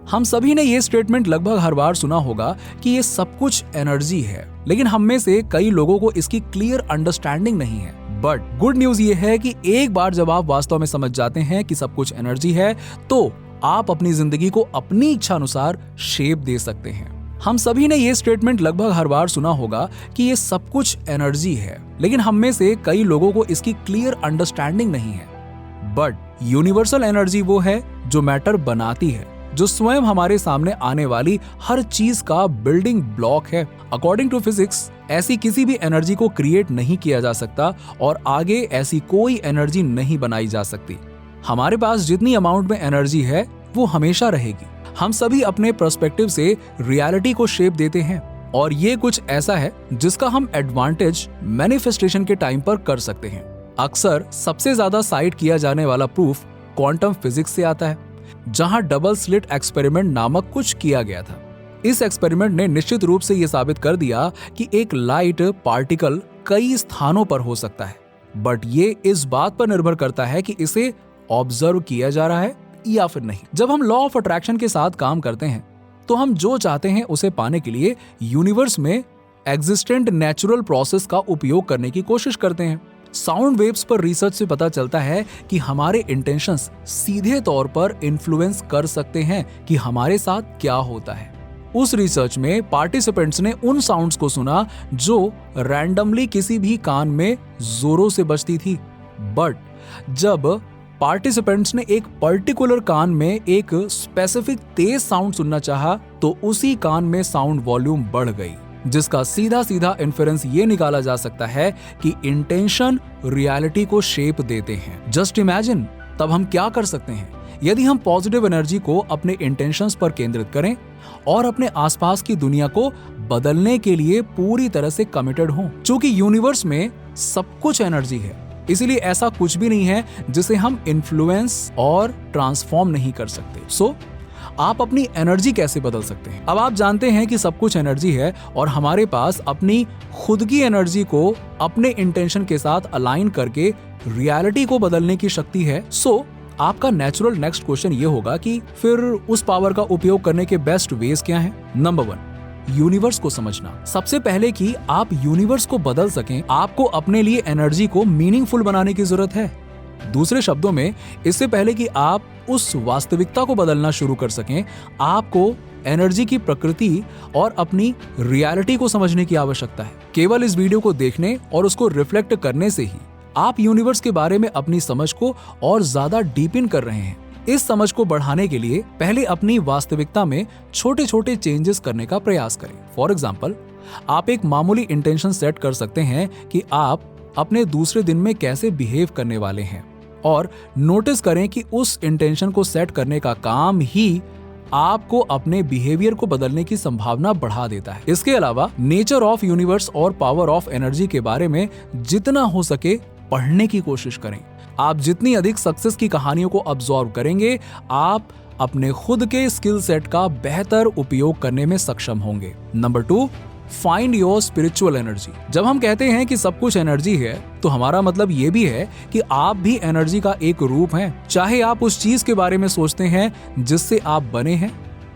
हम सभी ने ये स्टेटमेंट लगभग हर बार सुना होगा कि ये सब कुछ एनर्जी है, लेकिन हम में से कई लोगों को इसकी क्लियर अंडरस्टैंडिंग नहीं है। बट गुड न्यूज ये है कि एक बार जब आप वास्तव में समझ जाते हैं कि सब कुछ एनर्जी है, तो आप अपनी जिंदगी को अपनी इच्छा अनुसार शेप दे सकते हैं। हम सभी ने ये स्टेटमेंट लगभग हर बार सुना होगा कि ये सब कुछ एनर्जी है, लेकिन हम में से कई लोगों को इसकी क्लियर अंडरस्टैंडिंग नहीं है। बट यूनिवर्सल एनर्जी वो है जो मैटर बनाती है, जो स्वयं हमारे सामने आने वाली हर चीज का बिल्डिंग ब्लॉक है। अकॉर्डिंग टू फिजिक्स, ऐसी किसी भी एनर्जी को क्रिएट नहीं किया जा सकता और आगे ऐसी कोई एनर्जी नहीं बनाई जा सकती। हमारे पास जितनी अमाउंट में एनर्जी है वो हमेशा रहेगी। हम सभी अपने पर्सपेक्टिव से रियलिटी को शेप देते हैं, और ये कुछ ऐसा है जिसका हम एडवांटेज मैनिफेस्टेशन के टाइम पर कर सकते हैं। अक्सर सबसे ज्यादा साइट किया जाने वाला प्रूफ क्वांटम फिजिक्स से आता है, जहां डबल स्लिट एक्सपेरिमेंट नामक कुछ किया गया था। इस एक्सपेरिमेंट ने निश्चित रूप से यह साबित कर दिया कि एक लाइट पार्टिकल कई स्थानों पर हो सकता है, बट ये इस बात पर निर्भर करता है कि इसे ऑब्जर्व किया जा रहा है या फिर नहीं। जब हम लॉ ऑफ अट्रैक्शन के साथ काम करते हैं, तो हम जो चाहते हैं उसे पाने के लिए यूनिवर्स में एग्जिस्टेंट नेचुरल प्रोसेस का उपयोग करने की कोशिश करते हैं। साउंड वेव्स पर रिसर्च से पता चलता है कि हमारे इंटेंशंस सीधे तौर पर इन्फ्लुएंस कर सकते हैं कि हमारे साथ क्या होता है। उस रिसर्च में पार्टिसिपेंट्स ने उन साउंड्स को सुना जो रैंडमली किसी भी कान में जोरों से बजती थी, बट जब पार्टिसिपेंट्स ने एक पर्टिकुलर कान में एक स्पेसिफिक तेज साउंड सुनना चाहा, तो उसी कान में साउंड वॉल्यूम बढ़ गई, जिसका सीधा सीधा इन्फेरेंस ये निकाला जा सकता है कि इंटेंशन रियलिटी को शेप देते हैं। जस्ट इमेजिन, तब हम क्या कर सकते हैं यदि हम पॉजिटिव एनर्जी को अपने इंटेंशंस पर केंद्रित करें और अपने आसपास की दुनिया को बदलने के लिए पूरी तरह से कमिटेड हों। चूंकि यूनिवर्स में सब कुछ एनर्जी है, इसलिए ऐसा कुछ भी नहीं है जिसे हम इन्फ्लुएंस और ट्रांसफॉर्म नहीं कर सकते। सो आप अपनी एनर्जी कैसे बदल सकते हैं? अब आप जानते हैं कि सब कुछ एनर्जी है और हमारे पास अपनी खुद की एनर्जी को अपने इंटेंशन के साथ अलाइन करके रियलिटी को बदलने की शक्ति है। सो आपका नेचुरल नेक्स्ट क्वेश्चन ये होगा कि फिर उस पावर का उपयोग करने के बेस्ट वेज क्या हैं? नंबर 1, यूनिवर्स को समझना। सबसे पहले कि आप यूनिवर्स को बदल सकें, आपको अपने लिए एनर्जी को मीनिंगफुल बनाने की जरूरत है। दूसरे शब्दों में, इससे पहले कि आप उस वास्तविकता को बदलना शुरू कर सकें, आपको एनर्जी की प्रकृति और अपनी रियलिटी को समझने की आवश्यकता है। केवल इस वीडियो को देखने और उसको रिफ्लेक्ट करने से ही आप यूनिवर्स के बारे में अपनी समझ को और ज्यादा डीपन कर रहे हैं। इस समझ को बढ़ाने के लिए पहले अपनी वास्तविकता में छोटे छोटे चेंजेस करने का प्रयास करें। फॉर एग्जाम्पल, आप एक मामूली इंटेंशन सेट कर सकते हैं कि आप अपने दूसरे दिन में कैसे बिहेव करने वाले हैं, और नोटिस करें कि उस इंटेंशन को सेट करने का काम ही आपको अपने बिहेवियर को बदलने की संभावना बढ़ा देता है। इसके अलावा नेचर ऑफ यूनिवर्स और पावर ऑफ एनर्जी के बारे में जितना हो सके पढ़ने की कोशिश करें। आप जितनी अधिक सक्सेस की कहानियों को अब्सॉर्ब करेंगे, आप अपने खुद के स्किल सेट का बेहतर उपयोग करने में सक्षम होंगे। Number 2, find your spiritual energy. जब हम कहते हैं कि सब कुछ एनर्जी है, तो हमारा मतलब ये भी है कि आप भी एनर्जी का एक रूप हैं। चाहे आप उस चीज के बारे में सोचते हैं जिससे आप बने हैं,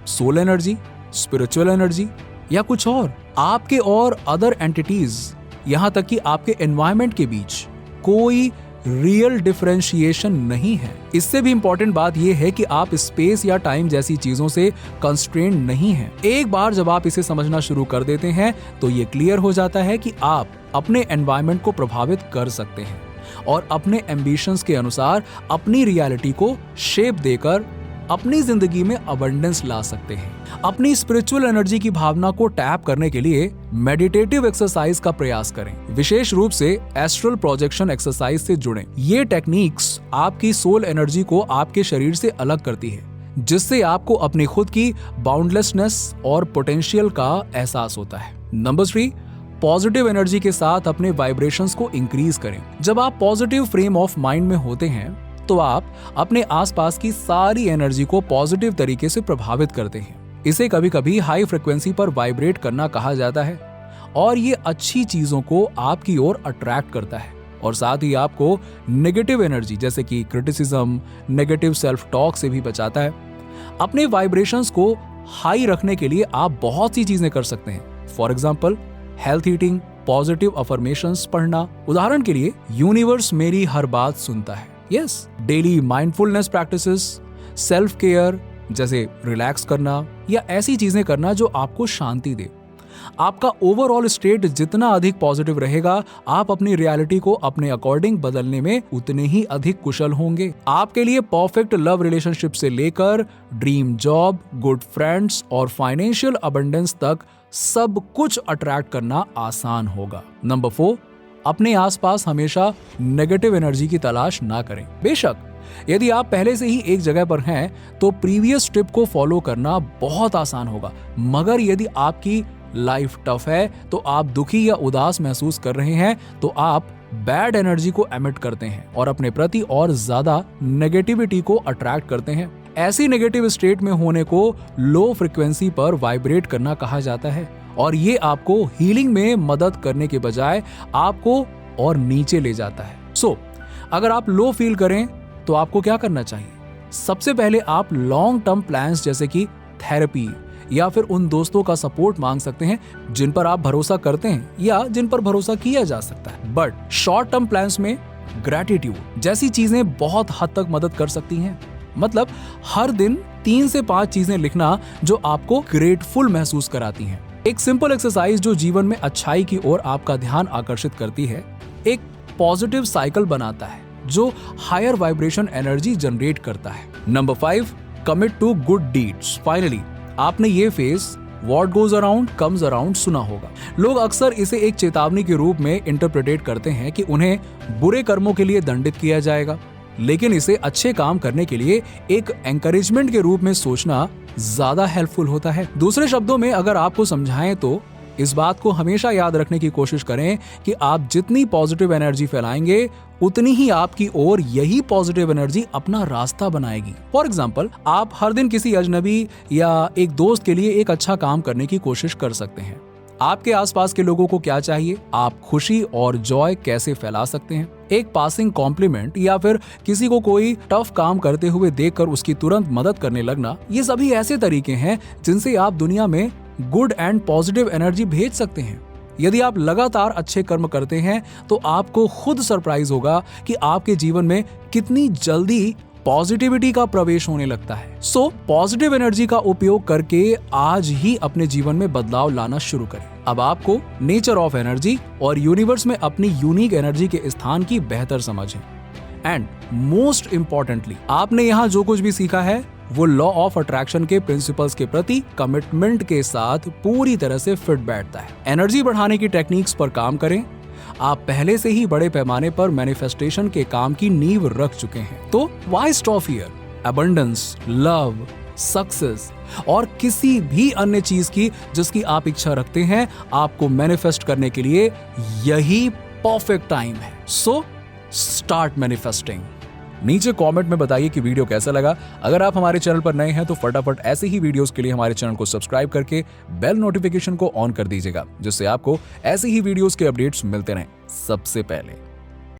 सोल एनर्जी, स्पिरिचुअल एनर्जी या कुछ और, आपके और अदर एंटिटीज, यहाँ तक कि आपके एनवायरनमेंट के बीच कोई रियल डिफरेंशिएशन नहीं है। इससे भी इंपॉर्टेंट बात यह है कि आप स्पेस या टाइम जैसी चीजों से कंस्ट्रेंड नहीं हैं। एक बार जब आप इसे समझना शुरू कर देते हैं, तो ये क्लियर हो जाता है कि आप अपने एनवायरनमेंट को प्रभावित कर सकते हैं और अपने एम्बिशंस के अनुसार अपनी रियलिटी को शेप देकर अपनी जिंदगी में अबंडेंस ला सकते हैं। अपनी स्पिरिचुअल एनर्जी की भावना को टैप करने के लिए मेडिटेटिव एक्सरसाइज का प्रयास करें। विशेष रूप से एस्ट्रल प्रोजेक्शन एक्सरसाइज से जुड़ें। ये टेक्निक्स आपकी सोल एनर्जी को आपके शरीर से अलग करती है, जिससे आपको अपनी खुद की बाउंडलेसनेस और पोटेंशियल का एहसास होता है। नंबर 3, पॉजिटिव एनर्जी के साथ अपने वाइब्रेशंस को इंक्रीज करें। जब आप पॉजिटिव फ्रेम ऑफ माइंड में होते हैं, तो आप अपने आसपास की सारी एनर्जी को पॉजिटिव तरीके से प्रभावित करते हैं। इसे कभी कभी हाई फ्रिक्वेंसी पर वाइब्रेट करना कहा जाता है, और ये अच्छी चीजों को आपकी ओर अट्रैक्ट करता है और साथ ही आपको नेगेटिव एनर्जी जैसे कि क्रिटिसिज्म, नेगेटिव सेल्फ टॉक से भी बचाता है। अपने वाइब्रेशंस को हाई रखने के लिए आप बहुत सी चीजें कर सकते हैं। For example, health eating, positive affirmations पढ़ना। उदाहरण के लिए, यूनिवर्स मेरी हर बात सुनता है। Yes, daily mindfulness practices, self care जैसे रिलैक्स करना या ऐसी चीजें करना जो आपको शांति दे। आपका ओवरऑल स्टेट जितना अधिक पॉजिटिव रहेगा, आप अपनी रियलिटी को अपने अकॉर्डिंग बदलने में उतने ही अधिक कुशल होंगे। आपके लिए परफेक्ट लव रिलेशनशिप से लेकर ड्रीम जॉब, गुड फ्रेंड्स और फाइनेंशियल अबंडेंस तक सब कुछ अट्रैक्ट करना आसान होगा। नंबर 4, अपने आसपास हमेशा नेगेटिव एनर्जी की तलाश ना करें। बेशक यदि आप पहले से ही एक जगह पर हैं तो प्रीवियस ट्रिप को फॉलो करना बहुत आसान होगा, मगर यदि आपकी लाइफ टफ है, तो आप दुखी या उदास महसूस कर रहे हैं, तो आप बैड एनर्जी को एमिट करते हैं और अपने प्रति और ज्यादा नेगेटिविटी को अट्रैक्ट करते हैं। ऐसी नेगेटिव स्टेट में होने को लो फ्रिक्वेंसी पर वाइब्रेट करना कहा जाता है और ये आपको हीलिंग में मदद करने के बजाय आपको और नीचे ले जाता है। सो अगर आप लो फील करें तो आपको क्या करना चाहिए? सबसे पहले आप लॉन्ग टर्म प्लान्स जैसे कि थेरेपी या फिर उन दोस्तों का सपोर्ट मांग सकते हैं जिन पर आप भरोसा करते हैं या जिन पर भरोसा किया जा सकता है। बट शॉर्ट टर्म प्लान्स में ग्रैटिट्यूड जैसी चीजें बहुत हद तक मदद कर सकती हैं। मतलब हर दिन 3 से 5 चीजें लिखना जो आपको ग्रेटफुल महसूस कराती हैं। एक सिंपल एक्सरसाइज जो जीवन में अच्छाई की ओर आपका ध्यान आकर्षित करती है, एक पॉजिटिव साइकिल बनाता है जो हायर वाइब्रेशन एनर्जी जनरेट करता है। Number 5, commit to good deeds. Finally आपने ये phrase what goes around comes around सुना होगा। लोग अक्सर इसे एक चेतावनी के रूप में इंटरप्रेटेट करते हैं कि उन्हें बुरे कर्मों के लिए दंडित किया जाएगा, लेकिन इसे अच्छे काम करने के लिए एक एनकरेजमेंट के रूप में सोचना ज्यादा हेल्पफुल होता है। दूसरे शब्दों में अगर आपको समझाएं तो इस बात को हमेशा याद रखने की कोशिश करें कि आप जितनी पॉजिटिव एनर्जी फैलाएंगे उतनी ही आपकी ओर यही पॉजिटिव एनर्जी अपना रास्ता बनाएगी। फॉर एग्जाम्पल, आप हर दिन किसी अजनबी या एक दोस्त के लिए एक अच्छा काम करने की कोशिश कर सकते हैं। आपके आसपास के लोगों को क्या चाहिए, आप खुशी और जॉय कैसे फैला सकते हैं। एक पासिंग कॉम्प्लीमेंट या फिर किसी को कोई टफ काम करते हुए देखकर उसकी तुरंत मदद करने लगना, ये सभी ऐसे तरीके हैं जिनसे आप दुनिया में गुड एंड पॉजिटिव एनर्जी भेज सकते हैं। यदि आप लगातार अच्छे कर्म करते हैं तो आपको खुद सरप्राइज होगा कि आपके जीवन में कितनी जल्दी पॉजिटिविटी का प्रवेश होने लगता है। सो पॉजिटिव एनर्जी का उपयोग करके आज ही अपने जीवन में बदलाव लाना शुरू करें। अब आपको नेचर ऑफ एनर्जी और यूनिवर्स में अपनी यूनिक एनर्जी के स्थान की बेहतर समझ है। एंड मोस्ट इम्पोर्टेंटली, आपने यहाँ जो कुछ भी सीखा है वो लॉ ऑफ अट्रैक्शन के प्रिंसिपल्स के प्रति कमिटमेंट के साथ पूरी तरह से फिट बैठता है। एनर्जी बढ़ाने की टेक्निक्स पर काम करें। आप पहले से ही बड़े पैमाने पर मैनिफेस्टेशन के काम की नींव रख चुके हैं। तो why stop here? Abundance, love, success और किसी भी अन्य चीज की जिसकी आप इच्छा रखते हैं, आपको मैनिफेस्ट करने के लिए यही परफेक्ट टाइम है। So start manifesting. नीचे कमेंट में बताइए कि वीडियो कैसा लगा। अगर आप हमारे चैनल पर नए हैं तो फटाफट ऐसे ही वीडियोस के लिए हमारे चैनल को सब्सक्राइब करके बेल नोटिफिकेशन को ऑन कर दीजिएगा, जिससे आपको ऐसे ही वीडियोस के अपडेट्स मिलते रहें सबसे पहले।